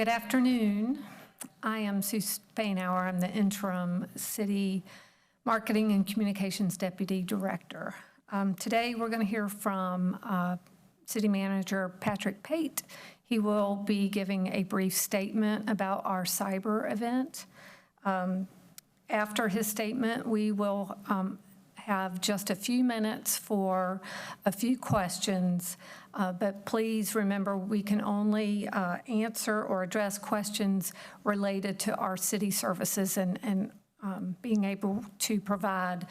Good afternoon. I am Sue Spainhour. I'm the interim City Marketing and Communications Deputy Director. Today we're going to hear from City Manager Patrick Pate. He will be giving a brief statement about our cyber event. After his statement, we will have just a few minutes for a few questions, but please remember we can only answer or address questions related to our city services and being able to provide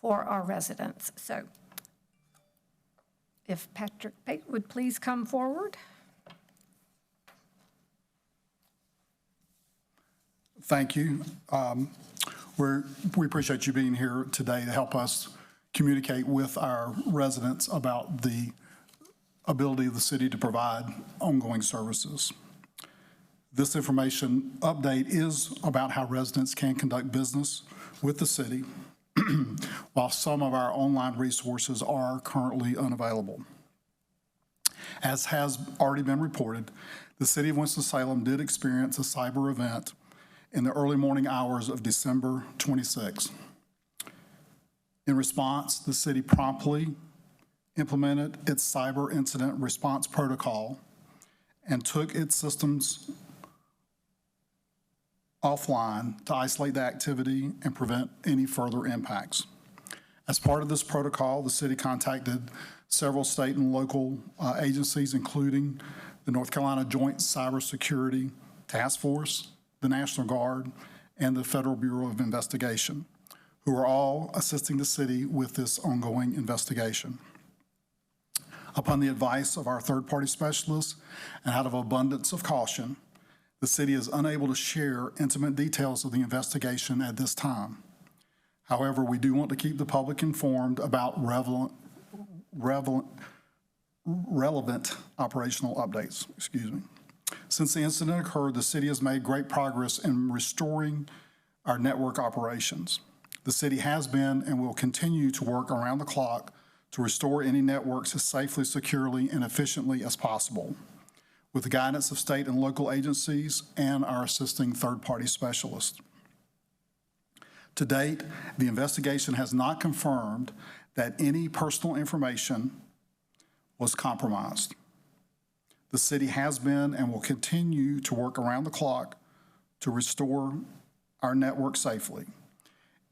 for our residents. So if Patrick Pate would please come forward. Thank you. We appreciate you being here today to help us communicate with our residents about the ability of the city to provide ongoing services. This information update is about how residents can conduct business with the city, while some of our online resources are currently unavailable. As has already been reported, the city of Winston-Salem did experience a cyber event in the early morning hours of December 26. In response, the city promptly implemented its cyber incident response protocol and took its systems offline to isolate the activity and prevent any further impacts. As part of this protocol, the city contacted several state and local agencies, including the North Carolina Joint Cybersecurity Task Force, the National Guard, and the Federal Bureau of Investigation, who are all assisting the city with this ongoing investigation. Upon the advice of our third-party specialists and out of abundance of caution, the city is unable to share intimate details of the investigation at this time. However, we do want to keep the public informed about relevant operational updates. Since the incident occurred, the city has made great progress in restoring our network operations. The city has been and will continue to work around the clock to restore any networks as safely, securely, and efficiently as possible, with the guidance of state and local agencies and our assisting third-party specialists. To date, the investigation has not confirmed that any personal information was compromised. The city has been and will continue to work around the clock to restore our network safely.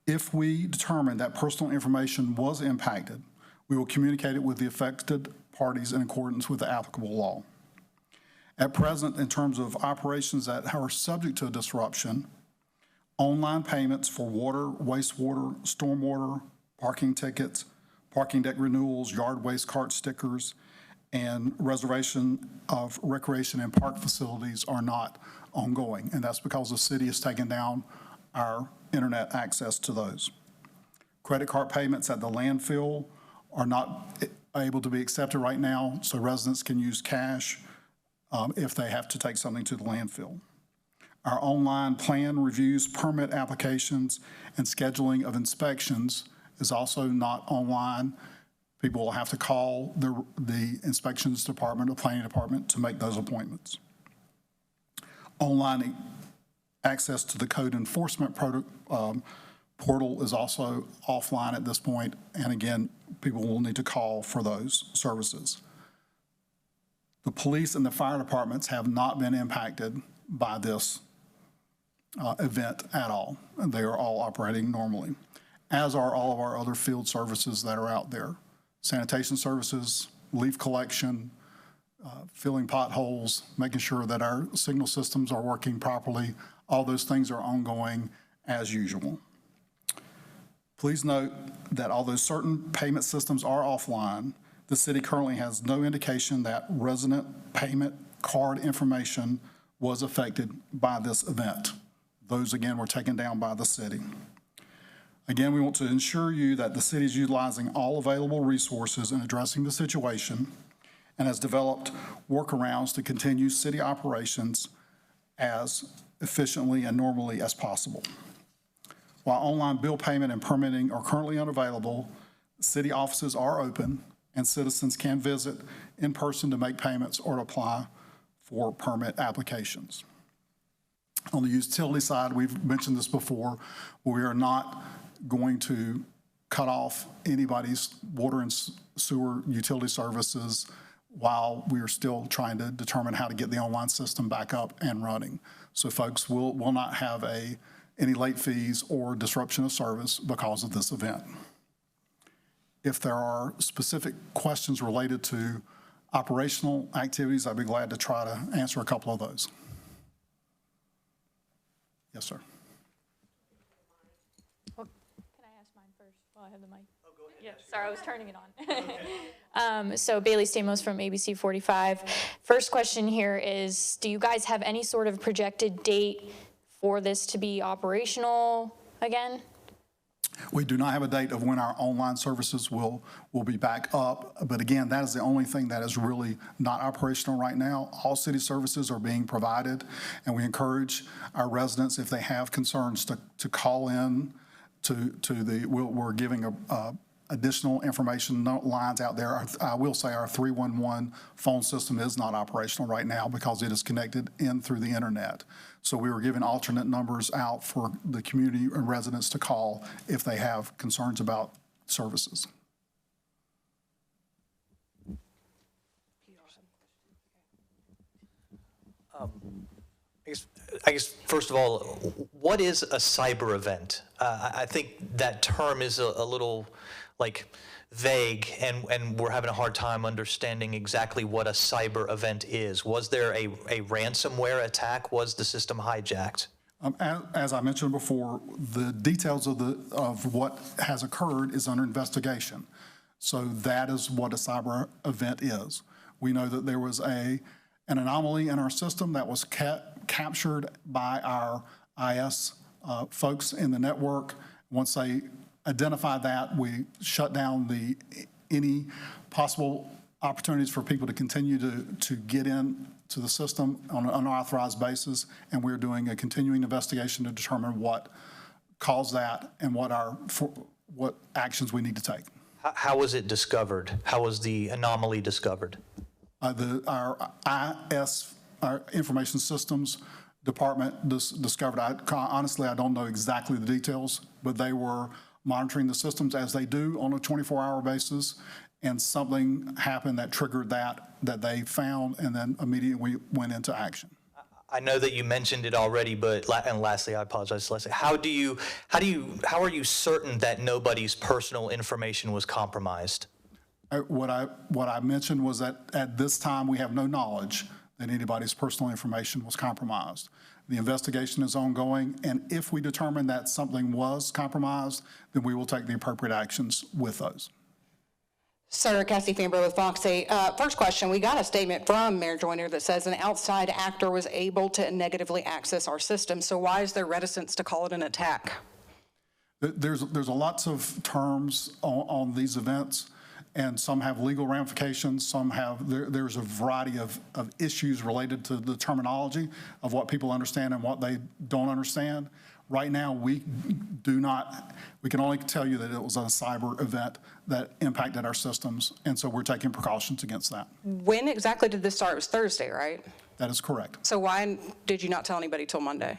If we determine that personal information was impacted, we will communicate it with the affected parties in accordance with the applicable law. At present, in terms of operations that are subject to a disruption, online payments for water, wastewater, stormwater, parking tickets, parking deck renewals, yard waste cart stickers, and reservation of recreation and park facilities are not ongoing, and that's because the city has taken down our internet access to those. Credit card payments at the landfill are not able to be accepted right now, so residents can use cash if they have to take something to the landfill. Our online plan reviews, permit applications, and scheduling of inspections is also not online. People will have to call the inspections department or planning department to make those appointments. Online access to the code enforcement portal is also offline at this point, and again, people will need to call for those services. The police and the fire departments have not been impacted by this event at all. They are all operating normally, as are all of our other field services that are out there. Sanitation services, leaf collection, filling potholes, making sure that our signal systems are working properly. All those things are ongoing as usual. Please note that although certain payment systems are offline, the city currently has no indication that resident payment card information was affected by this event. Those, again, were taken down by the city. Again, we want to ensure you that the city is utilizing all available resources in addressing the situation and has developed workarounds to continue city operations as efficiently and normally as possible. While online bill payment and permitting are currently unavailable, city offices are open and citizens can visit in person to make payments or to apply for permit applications. On the utility side, we've mentioned this before, we are not going to cut off anybody's water and sewer utility services while we are still trying to determine how to get the online system back up and running. So folks will not have any late fees or disruption of service because of this event. If there are specific questions related to operational activities, I'd be glad to try to answer a couple of those. Yes, sir. Well, can I ask mine first while I have the mic? Oh, go ahead. Yeah, sorry, I was turning it on. Okay. So Bailey Stamos from ABC 45. First question here is, do you guys have any sort of projected date for this to be operational again? We do not have a date of when our online services will be back up, but again, that is the only thing that is really not operational right now. All city services are being provided, and we encourage our residents, if they have concerns, to call in we're giving additional information lines out there. I will say our 311 phone system is not operational right now because it is connected in through the internet. So we were giving alternate numbers out for the community and residents to call if they have concerns about services. I guess, first of all, what is a cyber event? I think that term is a little vague, and we're having a hard time understanding exactly what a cyber event is. Was there a ransomware attack? Was the system hijacked? As I mentioned before, the details of what has occurred is under investigation. So that is what a cyber event is. We know that there was an anomaly in our system that was captured by our IS folks in the network. Once they identified that, we shut down any possible opportunities for people to continue to get in to the system on an unauthorized basis, and we're doing a continuing investigation to determine what caused that and what actions we need to take. How was it discovered? How was the anomaly discovered? Our IS, our information systems department discovered. Honestly, I don't know exactly the details, but they were monitoring the systems as they do on a 24-hour basis, and something happened that triggered that they found, and then immediately we went into action. I know that you mentioned it already, and lastly, I apologize, Leslie. How are you certain that nobody's personal information was compromised? What I mentioned was that at this time we have no knowledge that anybody's personal information was compromised. The investigation is ongoing, and if we determine that something was compromised, then we will take the appropriate actions with those. Sir, Cassie Famber with Fox 8. First question, we got a statement from Mayor Joyner that says an outside actor was able to negatively access our system. So why is there reticence to call it an attack? There's lots of terms on these events, and some have legal ramifications, some have, there's a variety of issues related to the terminology of what people understand and what they don't understand. Right now, we can only tell you that it was a cyber event that impacted our systems, and so we're taking precautions against that. When exactly did this start? It was Thursday, right? That is correct. So why did you not tell anybody till Monday?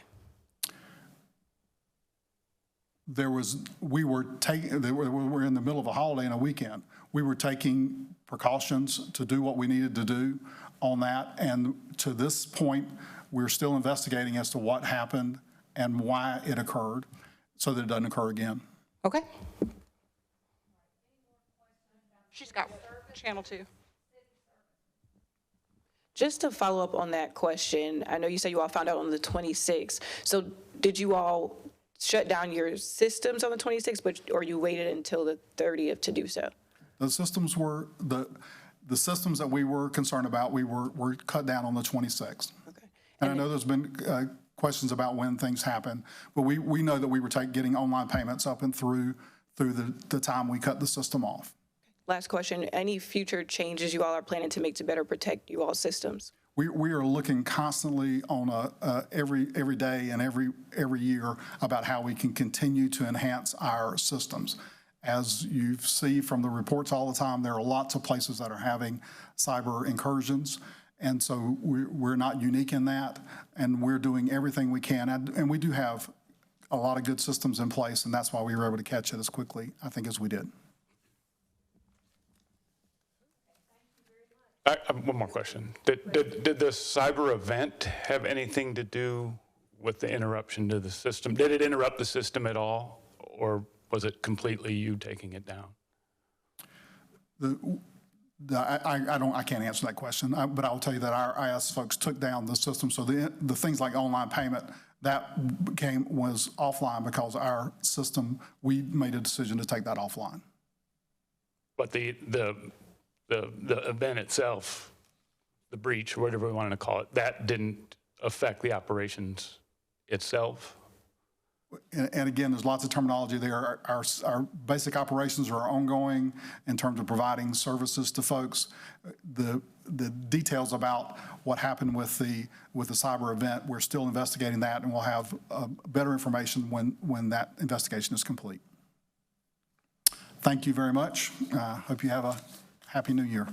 We were in the middle of a holiday and a weekend. We were taking precautions to do what we needed to do on that, and to this point, we're still investigating as to what happened and why it occurred so that it doesn't occur again. Okay. She's got channel 2. Just to follow up on that question, I know you said you all found out on the 26th. So did you all shut down your systems on the 26th, or you waited until the 30th to do so? The systems were, the systems that we were concerned about, were cut down on the 26th. Okay. And I know there's been questions about when things happen, but we know that we were getting online payments up and through the time we cut the system off. Last question, any future changes you all are planning to make to better protect you all's systems? We are looking constantly on every day and every year about how we can continue to enhance our systems. As you see from the reports all the time, there are lots of places that are having cyber incursions, And so we're not unique in that, and we're doing everything we can. And we do have a lot of good systems in place, and that's why we were able to catch it as quickly, I think, as we did. One more question. Did the cyber event have anything to do with the interruption to the system? Did it interrupt the system at all, or was it completely you taking it down? I can't answer that question, but I will tell you that our IS folks took down the system. So the things like online payment, that was offline because our system, we made a decision to take that offline. But the event itself, the breach, whatever we wanted to call it, that didn't affect the operations itself? And again, there's lots of terminology there. Our basic operations are ongoing in terms of providing services to folks. The details about what happened with the cyber event, we're still investigating that, and we'll have better information when that investigation is complete. Thank you very much. Hope you have a Happy New Year.